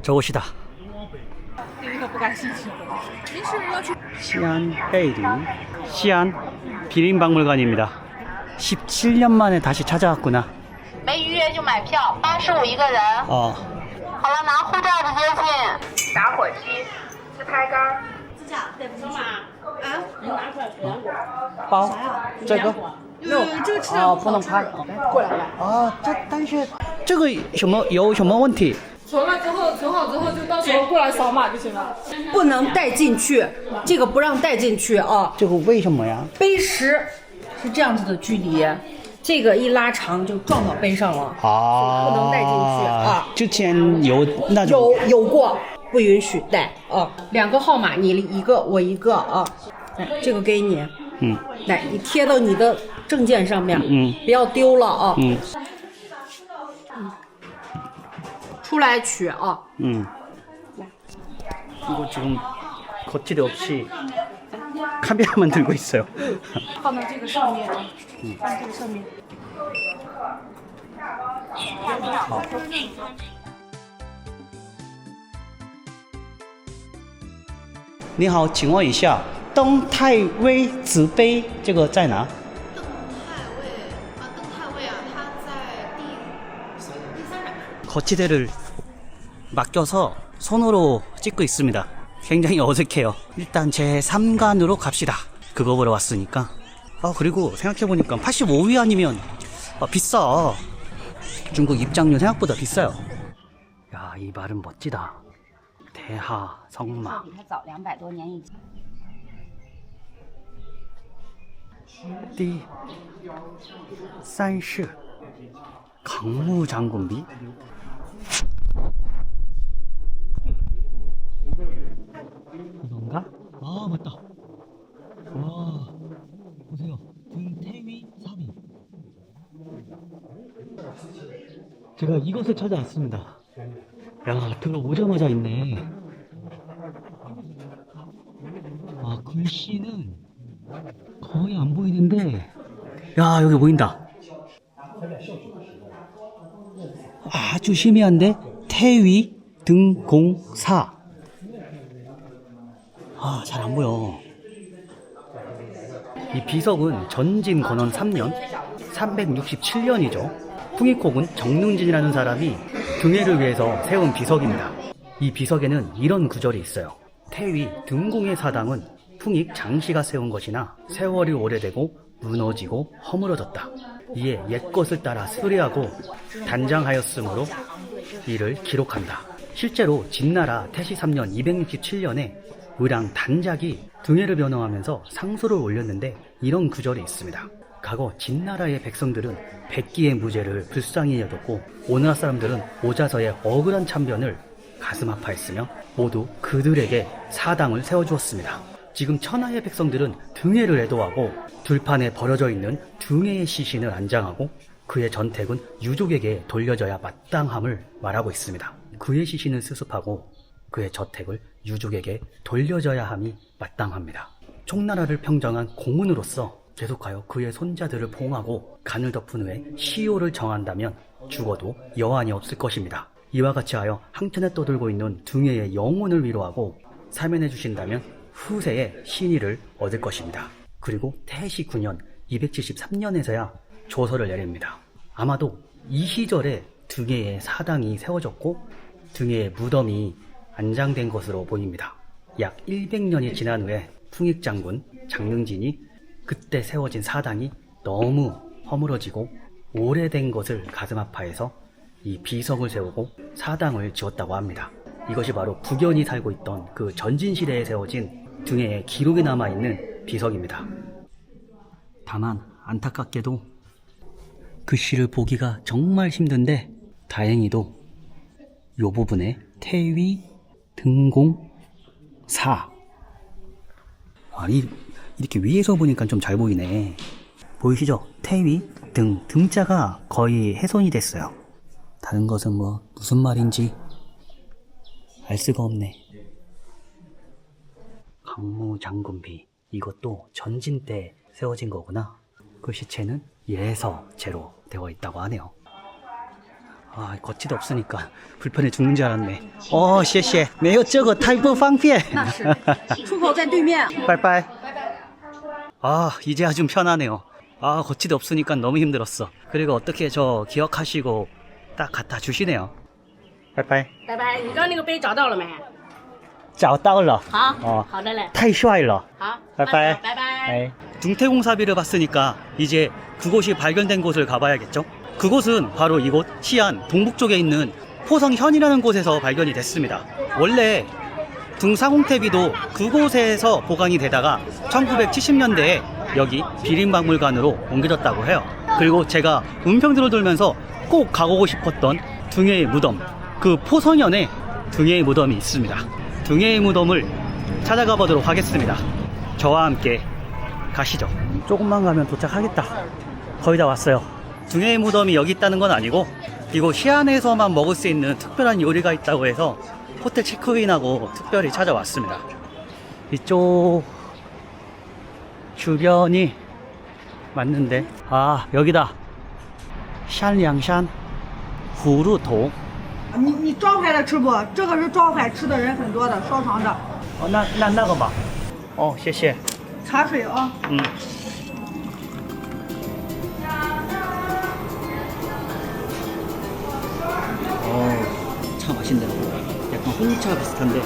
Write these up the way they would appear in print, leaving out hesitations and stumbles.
저곳이다. 第一个不感兴趣。您是要去？ 시안 헤이리 시안 비린박물관입니다. 17년 만에 다시 찾아왔구나. 没预约就买票，85一个人。 어. 好了，拿护照直接进。打火机、自拍杆。包这个啊，不能拍。过来了。啊，但是这个有什么问题？存好之后就到时候过来扫码就行了。不能带进去，这个不让带进去啊。这个为什么呀？碑石是这样子的距离，这个一拉长就撞到碑上了，啊，不能带进去啊。之前有那种有过，不允许带啊。2个号码，你一个我一个啊。来，这个给你，来，你贴到你的证件上面，不要丢了啊。出来取啊。 이거 지금 거치대 없이 카메라만 들고 있어요. 放到这个上面，放这个上面。 你好，请问一下，登泰威祠碑这个在哪？ 거치대를 맡겨서 손으로 찍고 있습니다. 굉장히 어색해요. 일단 제 3관으로 갑시다. 그거 보러 왔으니까. 그리고 생각해보니까 85위 아니면 비싸. 중국 입장료 생각보다 비싸요. 야, 이 말은 멋지다. 대하 성마. 比他早200多年以前。第三世 강무장군비. 이건가? 아, 맞다. 와, 보세요. 등태위 사비. 제가 이것을 찾아왔습니다. 야, 들어오자마자 있네. 아, 글씨는 거의 안 보이는데. 야, 여기 보인다. 아주 희미한데? 태위 등공사. 아, 잘 안 보여. 이 비석은 전진 건원 3년, 367년이죠. 풍익호군 정능진이라는 사람이 등해를 위해서 세운 비석입니다. 이 비석에는 이런 구절이 있어요. 태위 등공의 사당은 풍익 장씨가 세운 것이나 세월이 오래되고 무너지고 허물어졌다. 이에 옛것을 따라 수리하고 단장하였으므로 이를 기록한다. 실제로 진나라 태시 3년 267년에 의랑 단작이 등해를 변호하면서 상소를 올렸는데 이런 구절이 있습니다. 과거 진나라의 백성들은 백기의 무죄를 불쌍히 여겼고 오나라 사람들은 오자서의 억울한 참변을 가슴 아파했으며 모두 그들에게 사당을 세워주었습니다. 지금 천하의 백성들은 등해를 애도하고 들판에 버려져 있는 등해의 시신을 안장하고 그의 전택은 유족에게 돌려져야 마땅함을 말하고 있습니다. 그의 시신을 수습하고 그의 저택을 유족에게 돌려져야 함이 마땅합니다. 총나라를 평정한 공문으로서 계속하여 그의 손자들을 봉하고 간을 덮은 후에 시효를 정한다면 죽어도 여한이 없을 것입니다. 이와 같이 하여 항천에 떠들고 있는 등해의 영혼을 위로하고 사면해 주신다면 후세의 신의를 얻을 것입니다. 그리고 태시 9년 273년에서야 조서를 내립니다. 아마도 이 시절에 등해의 사당이 세워졌고 등해의 무덤이 안장된 것으로 보입니다. 약 100년이 지난 후에 풍익장군 장능진이 그때 세워진 사당이 너무 허물어지고 오래된 것을 가슴 아파해서 이 비석을 세우고 사당을 지었다고 합니다. 이것이 바로 북연이 살고 있던 그 전진시대에 세워진 등해에 기록이 남아있는 비석입니다. 다만 안타깝게도 글씨를 보기가 정말 힘든데 다행히도 이 부분에 태위 등공사, 아니 이렇게 위에서 보니까 좀 잘 보이네. 보이시죠? 태위 등자가 거의 훼손이 됐어요. 다른 것은 뭐 무슨 말인지 알 수가 없네. 강무장군비, 이것도 전진 때 세워진 거구나. 그 시체는 예서제로 되어 있다고 하네요. 아, 거치도 없으니까 불편해 죽는 줄 알았네.谢谢. 没有这个太不方便.那是，出口在对面。 빠이빠이. 아, 이제야 좀 편하네요. 아, 거치도 없으니까 너무 힘들었어. 그리고 어떻게 저 기억하시고 딱 갖다 주시네요. 빠이빠이. 拜拜，你刚刚那个杯找到了没？找到了.好，好的嘞。太帅了.好， 빠이빠이. 拜拜。 네. 중태공사비를 봤으니까 이제 그곳이 발견된 곳을 가봐야겠죠? 그곳은 바로 이곳 시안 동북 쪽에 있는 포성현이라는 곳에서 발견이 됐습니다. 원래 둥사홍태비도 그곳에서 보관이 되다가 1970년대에 여기 비린박물관으로 옮겨졌다고 해요. 그리고 제가 은평들을 돌면서 꼭 가보고 싶었던 등해의 무덤, 그 포성현에 등해의 무덤이 있습니다. 등해의 무덤을 찾아가 보도록 하겠습니다. 저와 함께 가시죠. 조금만 가면 도착하겠다. 거의 다 왔어요. 등해의 무덤이 여기 있다는 건 아니고 이곳 시안에서만 먹을 수 있는 특별한 요리가 있다고 해서 호텔 체크인하고 특별히 찾아왔습니다. 이쪽 주변이 맞는데, 아, 여기다. 샨량산 후루동. 你招牌的吃不？这个是招牌，吃的人很多的，烧肠的。那个吧. 谢谢. 茶水啊。 차 맛있네. 약간 홍차 비슷한데.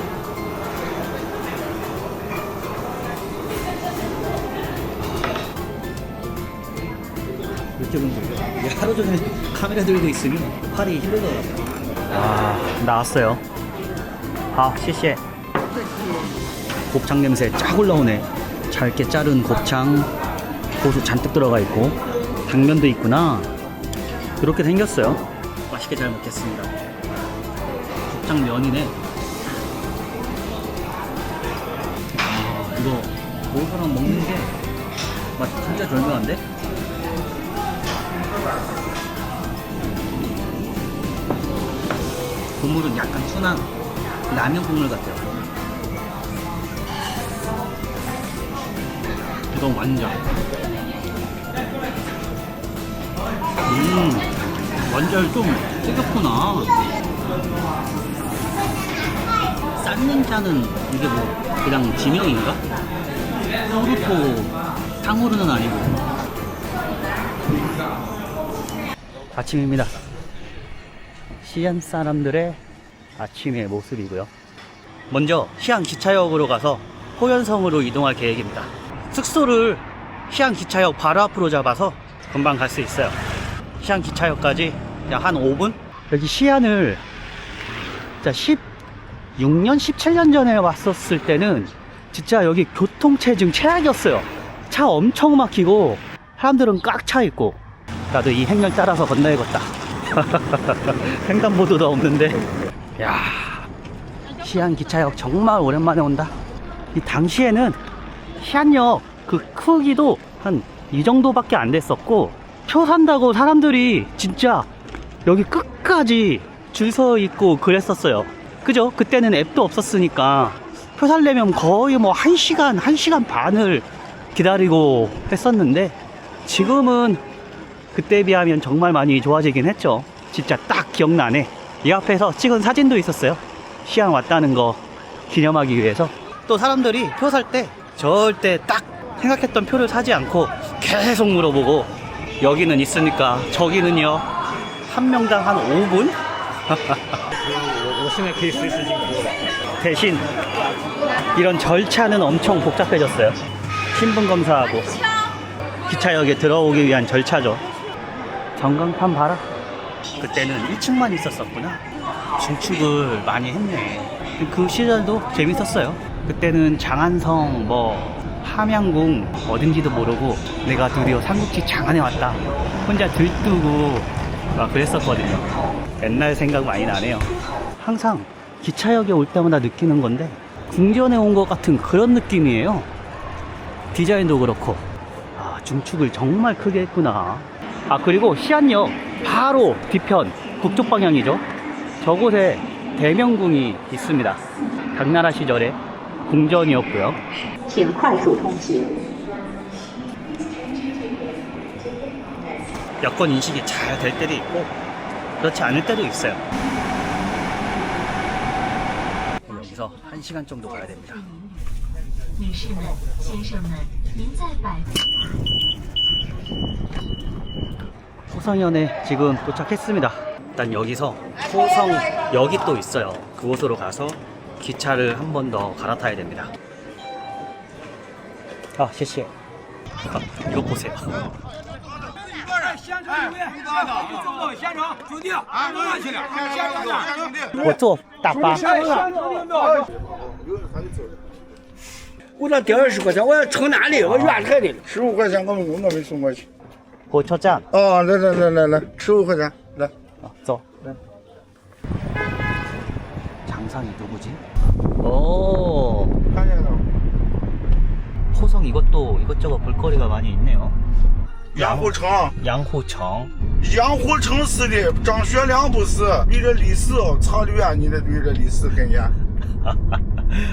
이쪽은 하루 종일 카메라 들고 있으면 팔이 힘들더라고요. 나왔어요. 시시. 곱창 냄새 쫙 올라오네. 잘게 자른 곱창, 고수 잔뜩 들어가 있고, 당면도 있구나. 이렇게 생겼어요. 맛있게 잘 먹겠습니다. 곱창 면이네. 이거 모서랑 먹는 게 맛 진짜 절묘한데? 국물은 약간 순한 라면 국물 같아요. 이건 완전. 완전 좀 뜨겁구나. 싼냉차는 이게 뭐 그냥 지명인가? 후루토 탕후루는 아니고. 아침입니다. 시안 사람들의 아침의 모습이고요. 먼저 시안 기차역으로 가서 호연성으로 이동할 계획입니다. 숙소를 시안 기차역 바로 앞으로 잡아서 금방 갈 수 있어요. 시안 기차역까지 그냥 한 5분? 여기 시안을 진짜 16년, 17년 전에 왔었을 때는 진짜 여기 교통체증 최악이었어요. 차 엄청 막히고 사람들은 꽉 차 있고. 나도 이 행렬 따라서 건너야겠다. 횡단보도도 없는데. 야, 시안 기차역 정말 오랜만에 온다. 이 당시에는 시안역 그 크기도 한 이 정도밖에 안 됐었고, 표 산다고 사람들이 진짜 여기 끝까지 줄 서 있고 그랬었어요. 그죠? 그때는 앱도 없었으니까 표 살려면 거의 뭐 1시간 반을 기다리고 했었는데, 지금은 그때에 비하면 정말 많이 좋아지긴 했죠. 진짜 딱 기억나네. 이 앞에서 찍은 사진도 있었어요. 시안 왔다는 거 기념하기 위해서. 또 사람들이 표 살 때 절대 딱 생각했던 표를 사지 않고 계속 물어보고, 여기는 있으니까 저기는요, 한 명당 한 5분? 대신 이런 절차는 엄청 복잡해졌어요. 신분 검사하고 기차역에 들어오기 위한 절차죠. 전광판 봐라. 그때는 1층만 있었었구나. 중축을 많이 했네. 그 시절도 재밌었어요. 그때는 장안성, 함양궁 어딘지도 모르고 내가 드디어 삼국지 장안에 왔다 혼자 들뜨고 막 그랬었거든요. 옛날 생각 많이 나네요. 항상 기차역에 올 때마다 느끼는 건데, 궁전에 온 것 같은 그런 느낌이에요. 디자인도 그렇고. 중축을 정말 크게 했구나. 그리고 시안역 바로 뒤편 북쪽 방향이죠. 저곳에 대명궁이 있습니다. 당나라 시절에 궁전이었고요. 请快速通行. 여권 인식이 잘 될 때도 있고 그렇지 않을 때도 있어요. 여기서 1시간 정도 가야 됩니다. 女士们、先生们，您在百。 호성현에 지금 도착했습니다. 일단 여기서 호성역이 또 있어요. 그곳으로 가서 기차를 한 번 더 갈아타야 됩니다. 아,谢谢. 이거 보세요. 我坐大巴。我这点20块钱，我要乘哪里？我远太的了。 15块钱，我没送过去。 火车站.来，15块钱，来。 走. 장상이 누구지? 오, 看见了。 호성 이것도 이것저것 볼거리가 많이 있네요. 杨虎城， 양호청. 杨虎城市的张学良不是离这历史长得远，你得离这历史很远，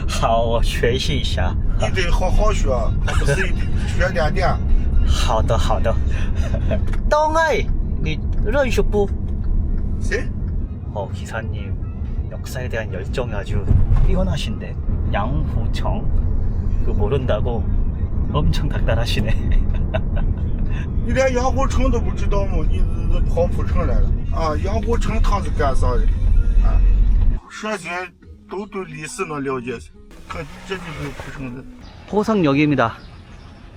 好，我学习一下。你得好好学，不是学点点。好的，好的。덩아이, 니认识不?谁？ 기사님 역사에 대한 열정이 아주 뛰어나신데. 양호청 그거 모른다고 엄청 닥달하시네. 你连杨虎城都不知道吗？你这跑铺城来了啊！杨虎城他是干啥的？啊，这些都对历史能了解，可这就是铺城的。 호성역입니다.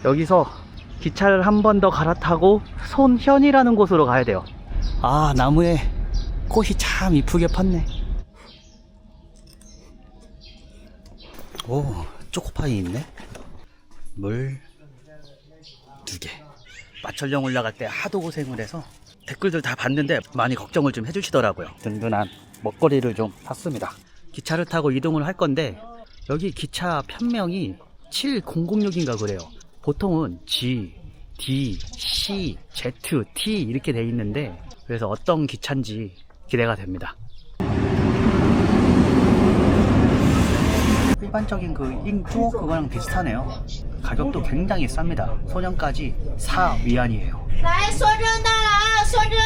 여기서 기차를 한 번 더 갈아타고 손현이라는 곳으로 가야 돼요. 아, 나무에 꽃이 참 이쁘게 폈네. 오, 초코파이 있네. 물 2개. 마철령 올라갈 때 하도 고생을 해서 댓글들 다 봤는데 많이 걱정을 좀 해주시더라고요. 든든한 먹거리를 좀 샀습니다. 기차를 타고 이동을 할 건데 여기 기차 편명이 7006인가 그래요. 보통은 G, D, C, Z, T 이렇게 돼 있는데 그래서 어떤 기차인지 기대가 됩니다. 일반적인 그 잉쭈 그거랑 비슷하네요. 가격도 굉장히 쌉니다. 소년까지 4위안이에요. 来，说真的了啊，说真，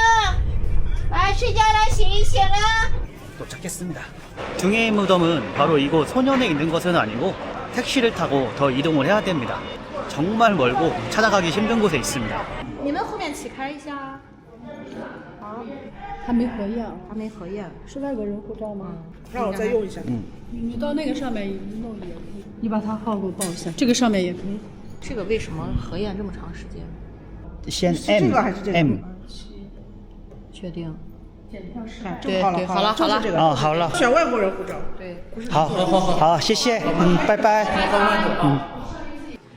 来睡觉了，醒一醒了。 도착했습니다. 등의 무덤은 바로 이곳 소년에 있는 것은 아니고 택시를 타고 더 이동을 해야 됩니다. 정말 멀고 찾아가기 힘든 곳에 있습니다. 你们后面起开一下啊。还没核验，还没核验，是外国人护照吗？让我再用一下。你到那个上面一弄也可以，你把他号给我报一下，这个上面也可以。这个为什么核验这么长时间？先这 M 个还是这个 M 确定？对对，好了好了这个哦，好了，选外国人护照。对，好，好，谢谢，拜拜，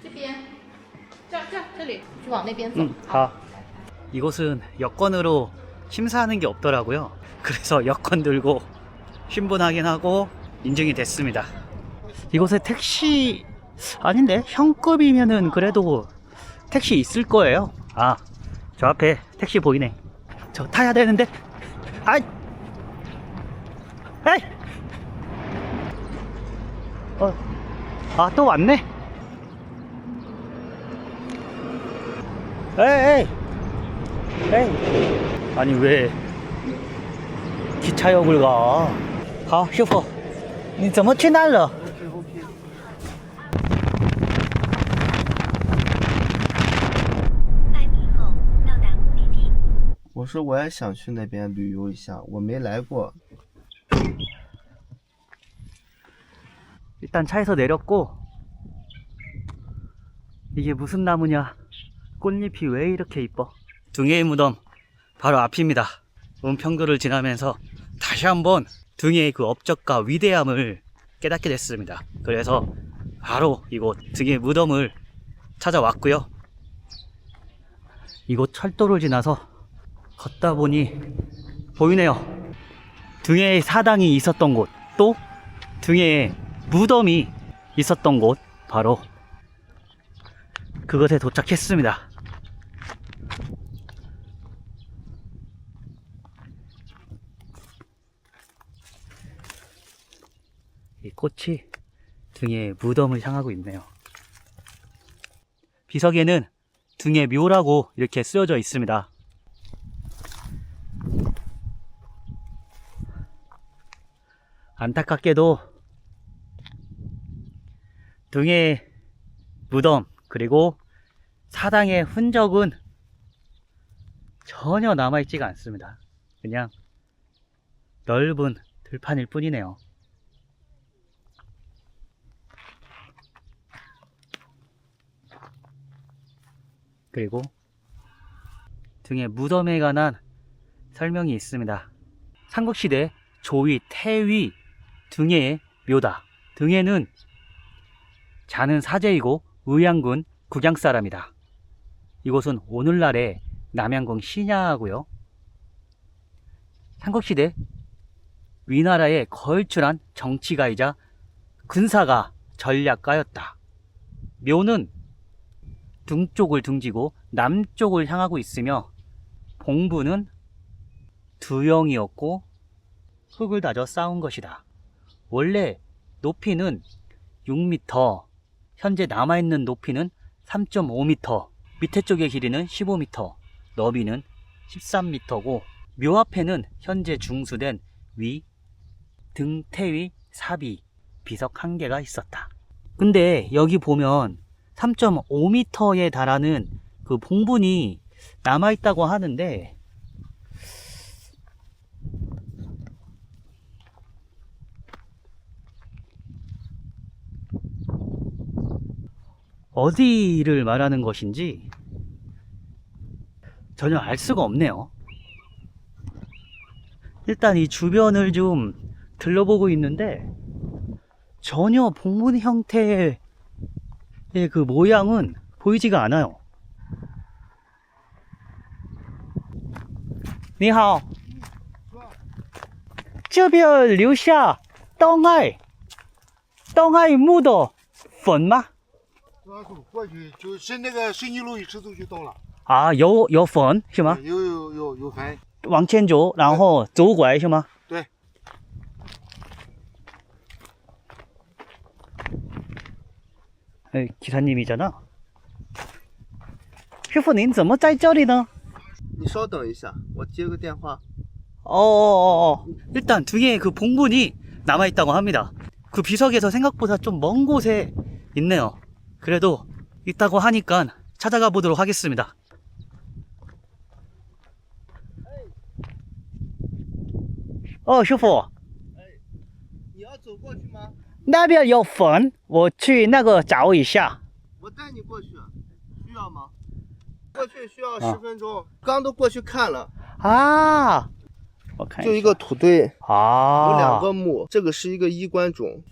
这边，这里，就往那边走。 好. 이곳은 여권으로 심사하는 게 없더라고요. 그래서 여권 들고 신분 확인하고 인증이 됐습니다. 이곳에 택시 아닌데 현급이면은 그래도 택시 있을 거예요. 아, 저 앞에 택시 보이네. 저 타야 되는데. 아이, 에이. 아, 또 왔네. 에이. 에이. 아니 왜 기차역을 가? 好，师傅，你怎么去那了？我说我也想去那边旅游一下，我没来过。 일단 차에서 내렸고 이게 무슨 나무냐? 꽃잎이 왜 이렇게 이뻐? 등해의 무덤 바로 앞입니다. 은평도를 지나면서 다시 한번 등해의 그 업적과 위대함을 깨닫게 됐습니다. 그래서 바로 이곳 등해의 무덤을 찾아왔고요. 이곳 철도를 지나서 걷다 보니 보이네요. 등해의 사당이 있었던 곳, 또 등해의 무덤이 있었던 곳, 바로 그것에 도착했습니다. 이 꽃이 등의 무덤을 향하고 있네요. 비석에는 등의 묘라고 이렇게 쓰여져 있습니다. 안타깝게도 등의 무덤 그리고 사당의 흔적은 전혀 남아있지가 않습니다. 그냥 넓은 들판일 뿐이네요. 그리고 등의 무덤에 관한 설명이 있습니다. 삼국시대 조위, 태위 등의 묘다. 등에는 자는 사제이고 의양군 국양사람이다. 이곳은 오늘날의 남양군 신야고요. 삼국시대 위나라의 걸출한 정치가이자 군사가 전략가였다. 묘는 동쪽을 등지고 남쪽을 향하고 있으며 봉부는 두영이었고 흙을 다져 쌓은 것이다. 원래 높이는 6m, 현재 남아있는 높이는 3.5m, 밑에 쪽의 길이는 15m, 너비는 13m고 묘 앞에는 현재 중수된 위, 등, 태위, 사비, 비석 1개가 있었다. 근데 여기 보면 3.5m에 달하는 그 봉분이 남아있다고 하는데 어디를 말하는 것인지 전혀 알 수가 없네요. 일단 이 주변을 좀 둘러보고 있는데 전혀 봉분 형태의 그 모양은 보이지가 않아요. 你好，这边留下当爱墓的坟吗？过去就是那个水泥路一直走就到了。啊，有坟是吗？有坟。往前走，然后走过来是吗？对。哎， 기사님이잖아. 师傅您怎么在这里呢？ 你稍等一下，我接个电话。 일단 등에 그 봉분이 남아있다고 합니다. 그 비석에서 생각보다 좀 먼 곳에 있네요. 그래도 있다고 하니까 찾아가 보도록 하겠습니다.师傅你要走过去吗？那边有坟，我去那个找一下。我带你过去，需要吗？过去需要10分钟，刚都过去看了。啊，我看就一个土堆，有啊， 2个墓，这个是一个衣冠冢，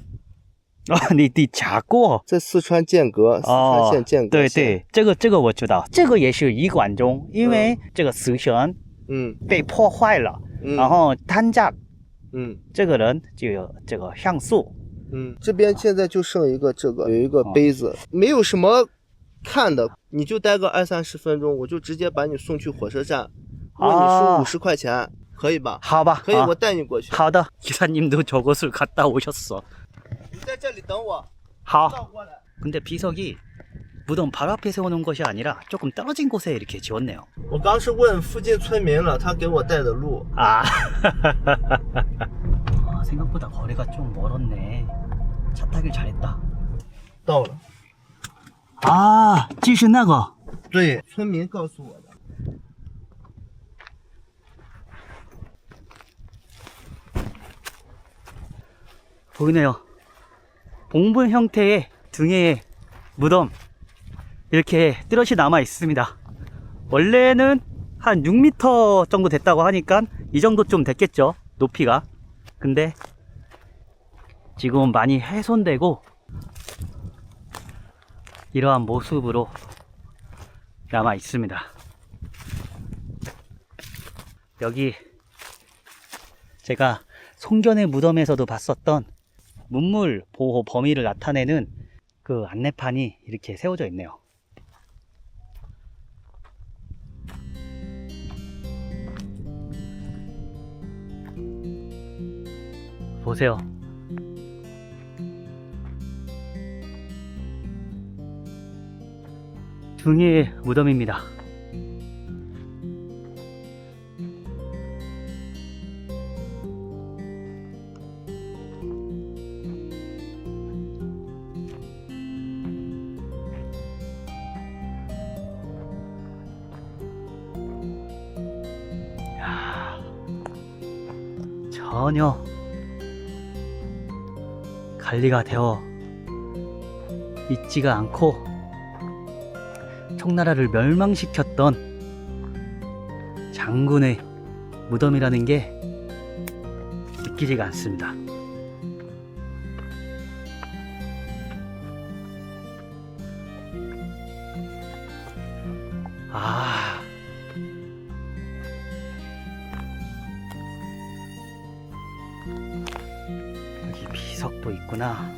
你查过？在四川剑阁，四川县剑阁对县。对，这个我知道，这个也是衣冠中，因为这个死神被破坏了，然后摊架，这个人就有这个像素。这边现在就剩一个这个，有一个杯子，没有什么看的，你就待个20-30分钟，我就直接把你送去火车站，问你收50块钱，可以吧？好吧，可以，我带你过去。好的， 기사님도 저곳을 갔다 오셨어. 你在这里等我。 好. 绕过来。 근데 비석이 무덤 바로 앞에 세워놓은 것이 아니라 조금 떨어진 곳에 이렇게 지었네요. 我刚是问附近村民了，他给我带的路。 아, 생각보다 거리가 좀 멀었네. 차 타길 잘했다. 到了。 아, 就是那个。对，村民告诉我的。 보이네요. 봉분 형태의 등의 무덤 이렇게 뚜렷이 남아 있습니다. 원래는 한 6m 정도 됐다고 하니까 이 정도 좀 됐겠죠, 높이가. 근데 지금 많이 훼손되고 이러한 모습으로 남아 있습니다. 여기 제가 송전의 무덤에서도 봤었던 문물 보호 범위를 나타내는 그 안내판이 이렇게 세워져 있네요. 보세요. 등의 무덤입니다. 전혀 관리가 되어 있지가 않고 청나라를 멸망시켰던 장군의 무덤이라는 게 믿기지가 않습니다. 아, 여기 비석도 있구나.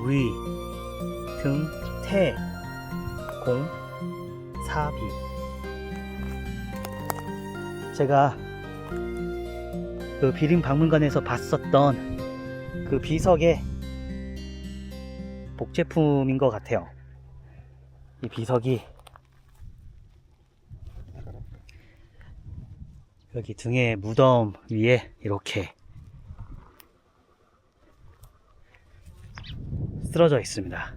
위, 등, 태, 공, 사비. 제가 그 비림박물관에서 봤었던 그 비석의 복제품인 것 같아요. 이 비석이 여기 등의 무덤 위에 이렇게 쓰러져 있습니다.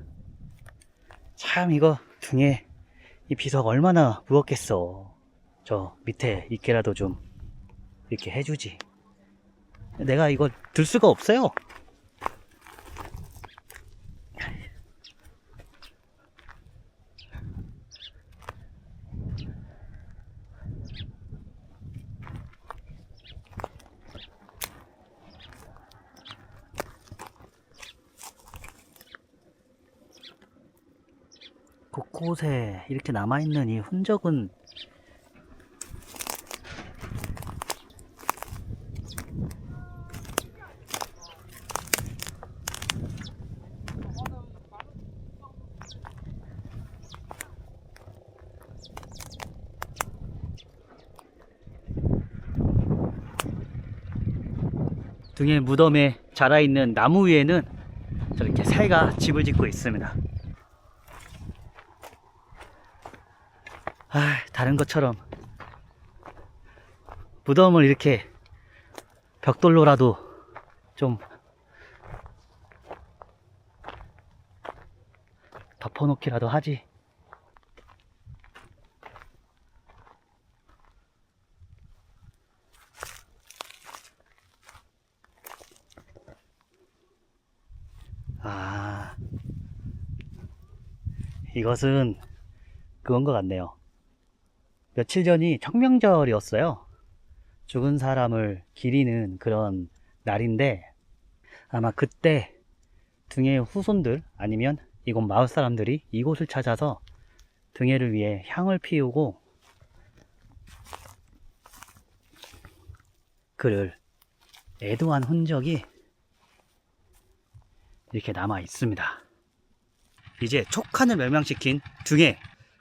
참 이거 등에 이 비석 얼마나 무겁겠어. 저 밑에 있게라도 좀 이렇게 해주지. 내가 이걸 들 수가 없어요. 곳곳에 이렇게 남아있는 이 흔적은 등의 무덤에 자라있는 나무 위에는 저렇게 새가 집을 짓고 있습니다. 다른 것처럼 무덤을 이렇게 벽돌로라도 좀 덮어놓기라도 하지. 이것은 그건 것 같네요. 며칠 전이 청명절이었어요. 죽은 사람을 기리는 그런 날인데 아마 그때 등의 후손들 아니면 이곳 마을 사람들이 이곳을 찾아서 등해를 위해 향을 피우고 그를 애도한 흔적이 이렇게 남아 있습니다. 이제 촉한을 멸망시킨 등해.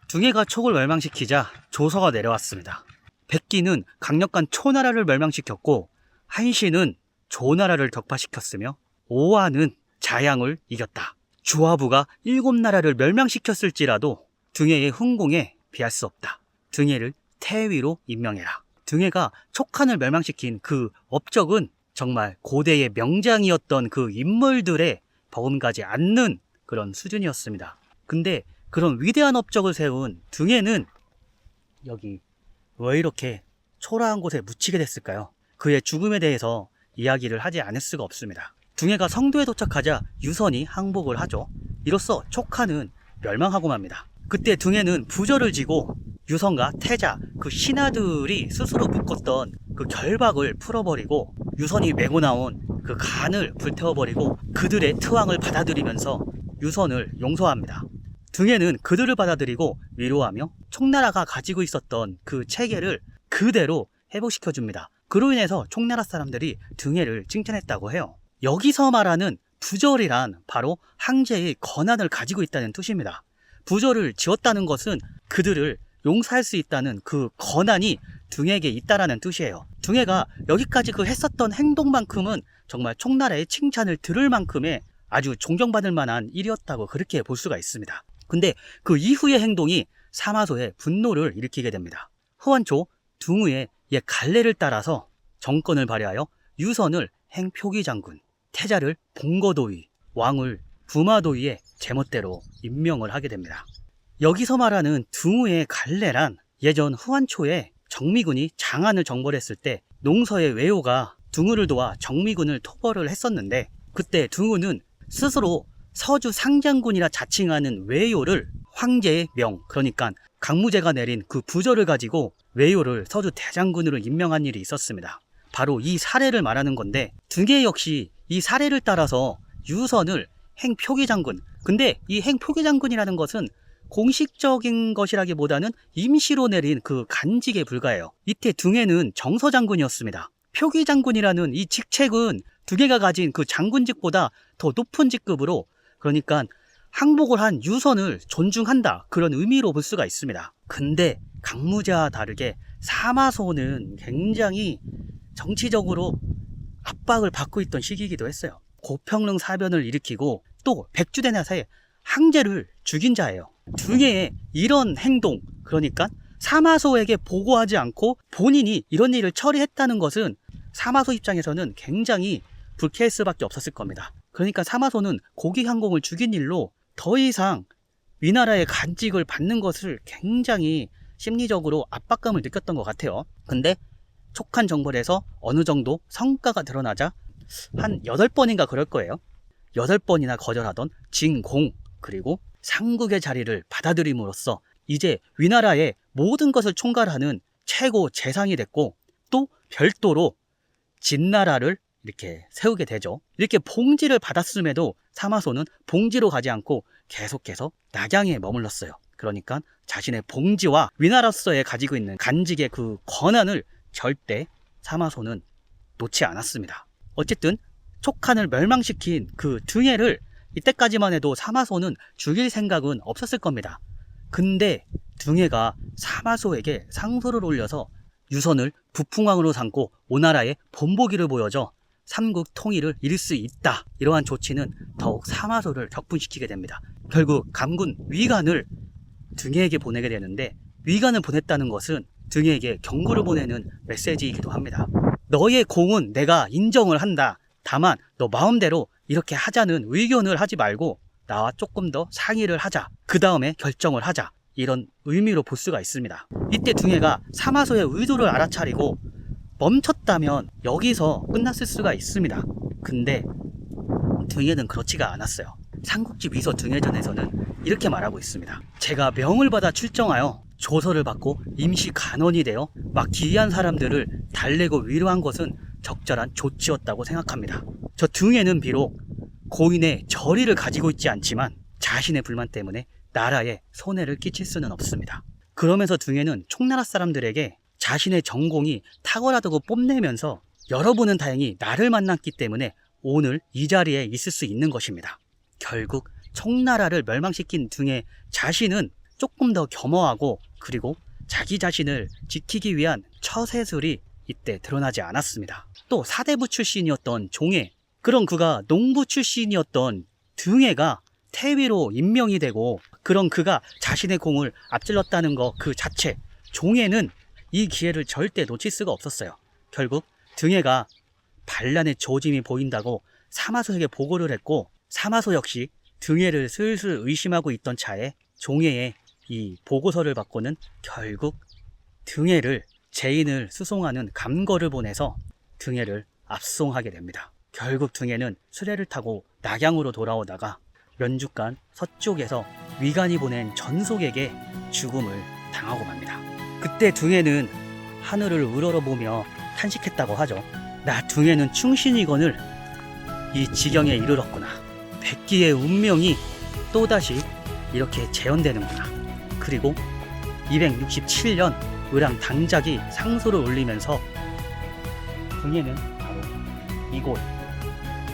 등해가 촉을 멸망시키자 조서가 내려왔습니다. 백기는 강력한 초나라를 멸망시켰고 한신은 조나라를 격파시켰으며 오한은 자양을 이겼다. 주화부가 7나라를 멸망시켰을지라도 등해의 훈공에 비할 수 없다. 등해를 태위로 임명해라. 등해가 촉한을 멸망시킨 그 업적은 정말 고대의 명장이었던 그 인물들의 버금가지 않는 그런 수준이었습니다. 근데 그런 위대한 업적을 세운 등해는 여기 왜 이렇게 초라한 곳에 묻히게 됐을까요? 그의 죽음에 대해서 이야기를 하지 않을 수가 없습니다. 등해가 성도에 도착하자 유선이 항복을 하죠. 이로써 촉한은 멸망하고 맙니다. 그때 등해는 부절을 지고 유선과 태자, 그 신하들이 스스로 묶었던 그 결박을 풀어버리고 유선이 메고 나온 그 간을 불태워버리고 그들의 트왕을 받아들이면서 유선을 용서합니다. 등해는 그들을 받아들이고 위로하며 총나라가 가지고 있었던 그 체계를 그대로 회복시켜줍니다. 그로 인해서 총나라 사람들이 등해를 칭찬했다고 해요. 여기서 말하는 부절이란 바로 황제의 권한을 가지고 있다는 뜻입니다. 부절을 지었다는 것은 그들을 용서할 수 있다는 그 권한이 등해에게 있다라는 뜻이에요. 등해가 여기까지 그 했었던 행동만큼은 정말 총나라의 칭찬을 들을 만큼의 아주 존경받을 만한 일이었다고 그렇게 볼 수가 있습니다. 근데 그 이후의 행동이 사마소의 분노를 일으키게 됩니다. 후원초 등우의 옛 갈래를 따라서 정권을 발휘하여 유선을 행표기 장군, 태자를 봉거도위, 왕을 부마도위의 제멋대로 임명을 하게 됩니다. 여기서 말하는 등우의 갈래란 예전 후한초에 정미군이 장안을 정벌했을 때 농서의 외호가 둥우를 도와 정미군을 토벌을 했었는데, 그때 둥우는 스스로 서주 상장군이라 자칭하는 외효를 황제의 명, 그러니까 강무제가 내린 그 부절을 가지고 외효를 서주 대장군으로 임명한 일이 있었습니다. 바로 이 사례를 말하는 건데, 등에 역시 이 사례를 따라서 유선을 행표기장군, 근데 이 행표기장군이라는 것은 공식적인 것이라기보다는 임시로 내린 그 간직에 불과해요. 이때 등에는 정서장군이었습니다. 표기장군이라는 이 직책은 등에가 가진 그 장군직보다 더 높은 직급으로, 그러니까 항복을 한 유선을 존중한다, 그런 의미로 볼 수가 있습니다. 근데 강무제와 다르게 사마소는 굉장히 정치적으로 압박을 받고 있던 시기이기도 했어요. 고평릉 사변을 일으키고 또 백주대나사의 항제를 죽인 자예요. 등의 이런 행동, 그러니까 사마소에게 보고하지 않고 본인이 이런 일을 처리했다는 것은 사마소 입장에서는 굉장히 불쾌할 수밖에 없었을 겁니다. 그러니까 사마소는 고기항공을 죽인 일로 더 이상 위나라의 간직을 받는 것을 굉장히 심리적으로 압박감을 느꼈던 것 같아요. 근데 촉한 정벌에서 어느 정도 성과가 드러나자 한 8번인가 그럴 거예요. 8번이나 거절하던 진공, 그리고 상국의 자리를 받아들임으로써 이제 위나라의 모든 것을 총괄하는 최고 재상이 됐고, 또 별도로 진나라를 이렇게 세우게 되죠. 이렇게 봉지를 받았음에도 사마소는 봉지로 가지 않고 계속해서 낙양에 머물렀어요. 그러니까 자신의 봉지와 위나라로서의 가지고 있는 간직의 그 권한을 절대 사마소는 놓지 않았습니다. 어쨌든 촉한을 멸망시킨 그 등해를 이때까지만 해도 사마소는 죽일 생각은 없었을 겁니다. 근데 등해가 사마소에게 상소를 올려서 유선을 부풍왕으로 삼고 오나라의 본보기를 보여줘 삼국 통일을 이룰 수 있다, 이러한 조치는 더욱 사마소를 격분시키게 됩니다. 결국 감군 위관을 등해에게 보내게 되는데, 위관을 보냈다는 것은 등해에게 경고를 보내는 메시지이기도 합니다. 너의 공은 내가 인정을 한다. 다만 너 마음대로 이렇게 하자는 의견을 하지 말고 나와 조금 더 상의를 하자, 그 다음에 결정을 하자, 이런 의미로 볼 수가 있습니다. 이때 등해가 사마소의 의도를 알아차리고 멈췄다면 여기서 끝났을 수가 있습니다. 근데 등해는 그렇지가 않았어요. 삼국지 위서 등해전에서는 이렇게 말하고 있습니다. 제가 명을 받아 출정하여 조서를 받고 임시 간원이 되어 막 기이한 사람들을 달래고 위로한 것은 적절한 조치였다고 생각합니다. 저 등해는 비록 고인의 절의를 가지고 있지 않지만 자신의 불만 때문에 나라에 손해를 끼칠 수는 없습니다. 그러면서 등해는 총나라 사람들에게 자신의 전공이 탁월하다고 뽐내면서 여러분은 다행히 나를 만났기 때문에 오늘 이 자리에 있을 수 있는 것입니다. 결국 총나라를 멸망시킨 등해 자신은 조금 더 겸허하고, 그리고 자기 자신을 지키기 위한 처세술이 이때 드러나지 않았습니다. 또 사대부 출신이었던 종해, 그런 그가 농부 출신이었던 등해가 태위로 임명이 되고, 그런 그가 자신의 공을 앞질렀다는 것 그 자체, 종해는 이 기회를 절대 놓칠 수가 없었어요. 결국 등해가 반란의 조짐이 보인다고 사마소에게 보고를 했고, 사마소 역시 등해를 슬슬 의심하고 있던 차에 종해의 이 보고서를 받고는 결국 등해를 제인을 수송하는 감거를 보내서 등해를 압송하게 됩니다. 결국 등해는 수레를 타고 낙양으로 돌아오다가 면죽간 서쪽에서 위관이 보낸 전속에게 죽음을 당하고 맙니다. 그때 등해는 하늘을 우러러보며 탄식했다고 하죠. 나 등해는 충신이건을 이 지경에 이르렀구나. 백기의 운명이 또다시 이렇게 재현되는구나. 그리고 267년 의랑 당작이 상소를 올리면서 등해는 바로 이곳,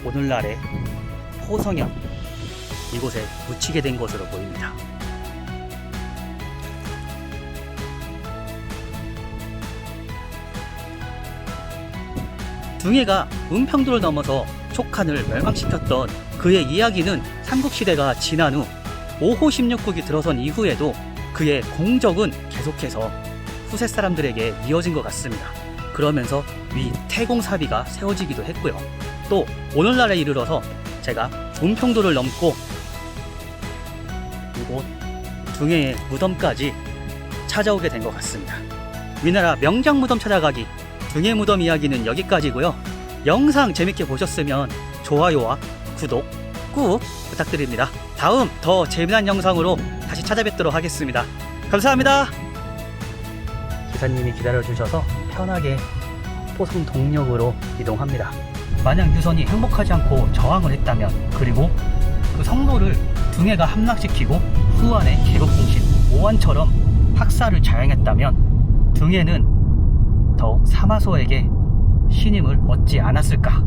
오늘날의 호성현, 이곳에 묻히게 된 것으로 보입니다. 등해가 은평도를 넘어서 촉한을 멸망시켰던 그의 이야기는 삼국시대가 지난 후 5호 16국이 들어선 이후에도 그의 공적은 계속해서 후세 사람들에게 이어진 것 같습니다. 그러면서 위 태공사비가 세워지기도 했고요. 또 오늘날에 이르러서 제가 은평도를 넘고 이곳 등해의 무덤까지 찾아오게 된 것 같습니다. 위나라 명장무덤 찾아가기 등의 무덤 이야기는 여기까지고요. 영상 재밌게 보셨으면 좋아요와 구독 꾹 부탁드립니다. 다음 더 재미난 영상으로 다시 찾아뵙도록 하겠습니다. 감사합니다. 기사님이 기다려주셔서 편하게 포성 동력으로 이동합니다. 만약 유선이 행복하지 않고 저항을 했다면, 그리고 그 성노를 등해가 함락시키고 후한의 계급공신 오한처럼 학살을 자행했다면 등해는 더욱 사마소에게 신임을 얻지 않았을까?